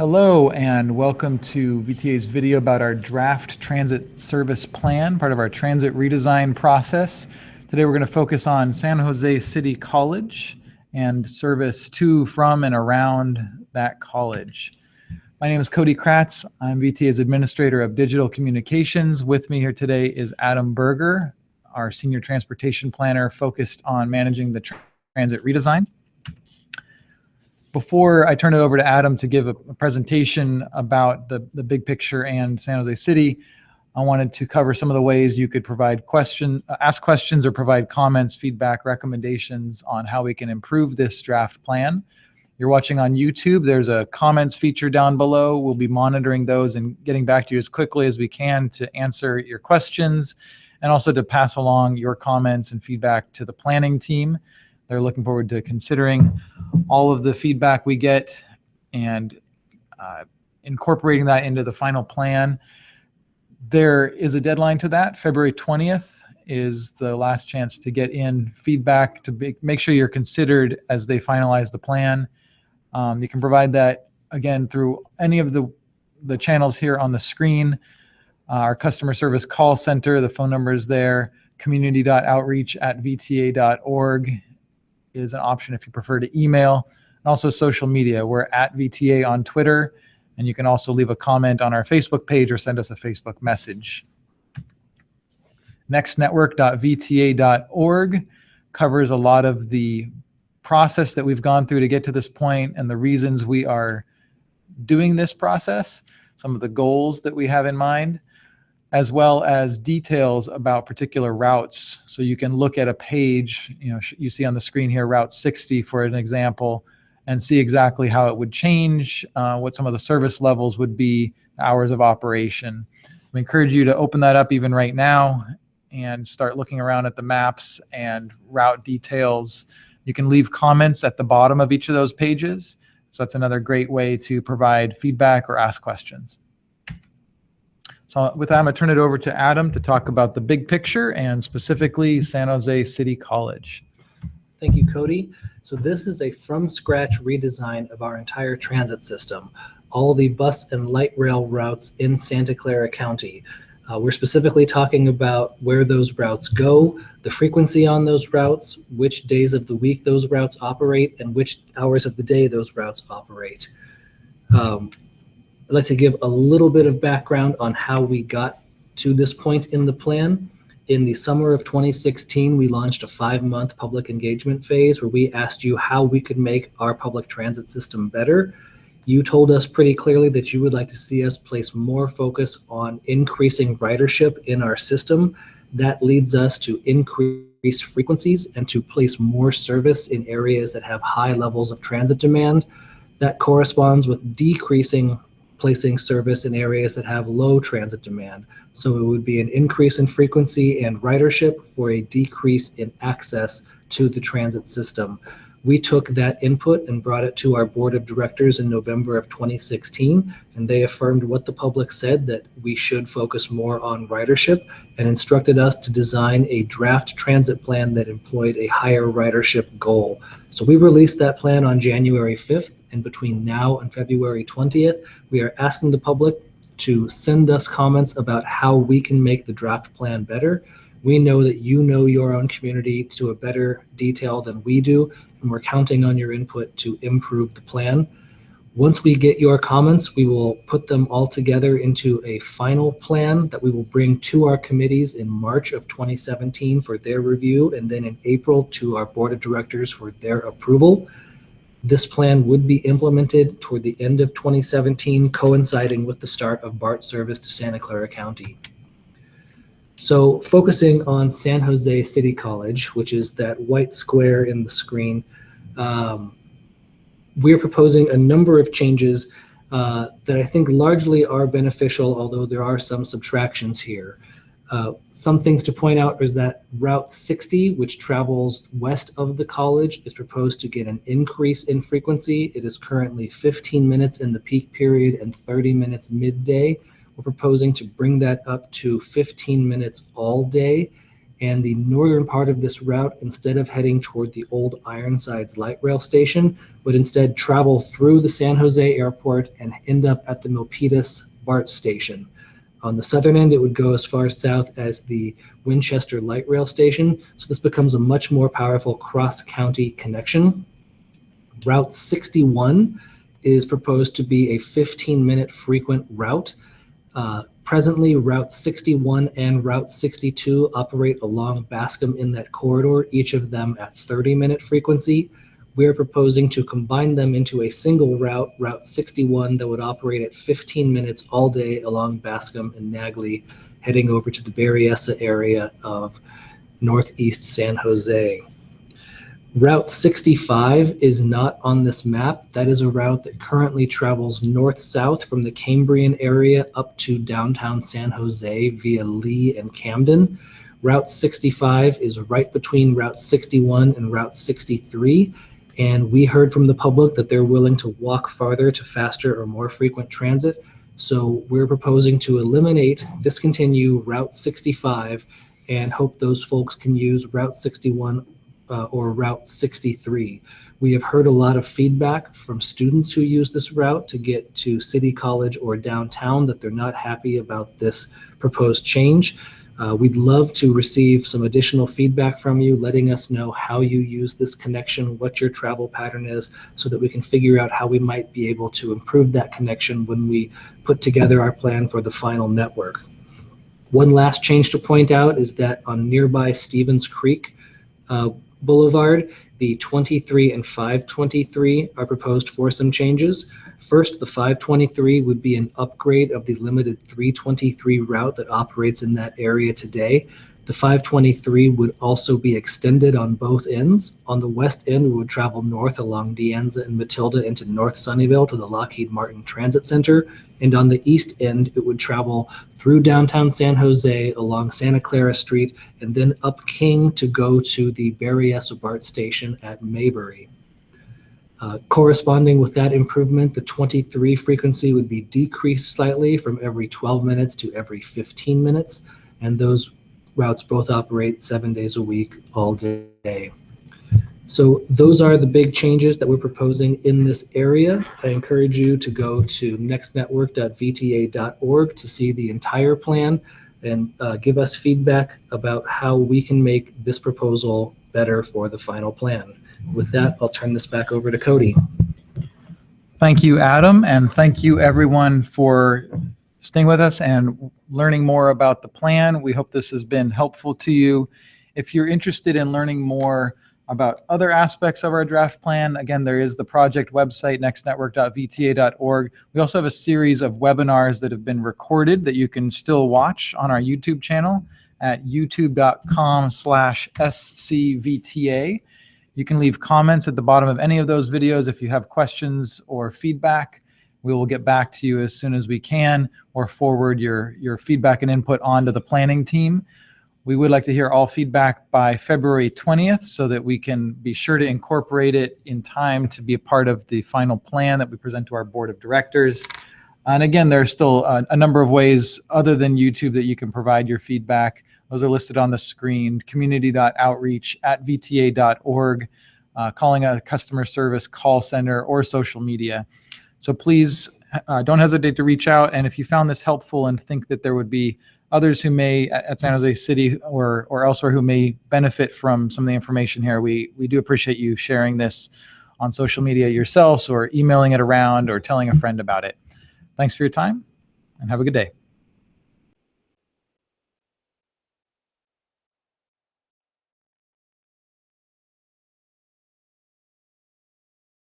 Hello and welcome to VTA's video about our draft transit service plan, part of our transit redesign process. Today we're going to focus on San Jose City College and service to, from, and around that college. My name is Cody Kratz. I'm VTA's Administrator of Digital Communications. With me here today is Adam Berger, our Senior Transportation Planner focused on managing the transit redesign. Before I turn it over to Adam to give a presentation about the big picture and San Jose City, I wanted to cover some of the ways you could ask questions or provide comments, feedback, recommendations on how we can improve this draft plan. You're watching on YouTube. There's a comments feature down below. We'll be monitoring those and getting back to you as quickly as we can to answer your questions and also to pass along your comments and feedback to the planning team. They're looking forward to considering all of the feedback we get and incorporating that into the final plan. There is a deadline to that. February 20th is the last chance to get in feedback to make sure you're considered as they finalize the plan. You can provide that, again, through any of the channels here on the screen. Our customer service call center, the phone number is there. community.outreach@VTA.org is an option if you prefer to email. And also social media. We're at VTA on Twitter, and you can also leave a comment on our Facebook page or send us a Facebook message. nextnetwork.vta.org covers a lot of the process that we've gone through to get to this point and the reasons we are doing this process, some of the goals that we have in mind, as well as details about particular routes. So you can look at a page, you see on the screen here, Route 60 for an example, and see exactly how it would change, what some of the service levels would be, hours of operation. We encourage you to open that up even right now and start looking around at the maps and route details. You can leave comments at the bottom of each of those pages. So that's another great way to provide feedback or ask questions. So with that, I'm going to turn it over to Adam to talk about the big picture and specifically San Jose City College. Thank you, Cody. So this is a from-scratch redesign of our entire transit system, all the bus and light rail routes in Santa Clara County. We're specifically talking about where those routes go, the frequency on those routes, which days of the week those routes operate, and which hours of the day those routes operate. I'd like to give a little bit of background on how we got to this point in the plan. In the summer of 2016, we launched a 5-month public engagement phase where we asked you how we could make our public transit system better. You told us pretty clearly that you would like to see us place more focus on increasing ridership in our system. That leads us to increase frequencies and to place more service in areas that have high levels of transit demand. That corresponds with placing service in areas that have low transit demand. So it would be an increase in frequency and ridership for a decrease in access to the transit system. We took that input and brought it to our board of directors in November of 2016, and they affirmed what the public said, that we should focus more on ridership, and instructed us to design a draft transit plan that employed a higher ridership goal. So we released that plan on January 5th, and between now and February 20th, we are asking the public to send us comments about how we can make the draft plan better. We know that you know your own community to a better detail than we do, and we're counting on your input to improve the plan. Once we get your comments, we will put them all together into a final plan that we will bring to our committees in March of 2017 for their review, and then in April to our board of directors for their approval. This plan would be implemented toward the end of 2017, coinciding with the start of BART service to Santa Clara County. So focusing on San Jose City College, which is that white square in the screen, we're proposing a number of changes that I think largely are beneficial, although there are some subtractions here. Some things to point out is that Route 60, which travels west of the college, is proposed to get an increase in frequency. It is currently 15 minutes in the peak period and 30 minutes midday. We're proposing to bring that up to 15 minutes all day And the northern part of this route, instead of heading toward the old Ironsides light rail station, would instead travel through the San Jose airport and end up at the Milpitas BART station. On the southern end, it would go as far south as the Winchester light rail station. So this becomes a much more powerful cross-county connection. Route 61 is proposed to be a 15-minute frequent route. Presently, Route 61 and Route 62 operate along Bascom in that corridor, each of them at 30-minute frequency. We are proposing to combine them into a single route, Route 61, that would operate at 15 minutes all day along Bascom and Nagley, heading over to the Berryessa area of northeast San Jose. Route 65 is not on this map. That is a route that currently travels north-south from the Cambrian area up to downtown San Jose via Lee and Camden. Route 65 is right between Route 61 and Route 63, and we heard from the public that they're willing to walk farther to faster or more frequent transit. So we're proposing to discontinue Route 65, and hope those folks can use Route 61 or Route 63. We have heard a lot of feedback from students who use this route to get to City College or downtown that they're not happy about this proposed change. We'd love to receive some additional feedback from you, letting us know how you use this connection, what your travel pattern is, so that we can figure out how we might be able to improve that connection when we put together our plan for the final network. One last change to point out is that on nearby Stevens Creek Boulevard, the 23 and 523 are proposed for some changes. First, the 523 would be an upgrade of the limited 323 route that operates in that area today. The 523 would also be extended on both ends. On the west end, we would travel north along De Anza and Matilda into North Sunnyvale to the Lockheed Martin Transit Center. And on the east end, it would travel through downtown San Jose along Santa Clara Street and then up King to go to the Berryessa BART station at Maybury. Corresponding with that improvement, the 23 frequency would be decreased slightly from every 12 minutes to every 15 minutes. And those routes both operate 7 days a week, all day. So those are the big changes that we're proposing in this area. I encourage you to go to nextnetwork.vta.org to see the entire plan and give us feedback about how we can make this proposal better for the final plan. With that, I'll turn this back over to Cody. Thank you, Adam, and thank you everyone for staying with us and learning more about the plan. We hope this has been helpful to you. If you're interested in learning more about other aspects of our draft plan, again, there is the project website, nextnetwork.vta.org. We also have a series of webinars that have been recorded that you can still watch on our YouTube channel at youtube.com/scvta. You can leave comments at the bottom of any of those videos if you have questions or feedback. We will get back to you as soon as we can, or forward your feedback and input onto the planning team. We would like to hear all feedback by February 20th so that we can be sure to incorporate it in time to be a part of the final plan that we present to our board of directors. And again, there's still a number of ways other than YouTube that you can provide your feedback. Those are listed on the screen: community.outreach@vta.org, calling a customer service call center, or social media. So please don't hesitate to reach out. And if you found this helpful and think that there would be others who may at San Jose City or elsewhere who may benefit from some of the information here, we do appreciate you sharing this on social media yourselves, or emailing it around, or telling a friend about it. Thanks for your time, and have a good day.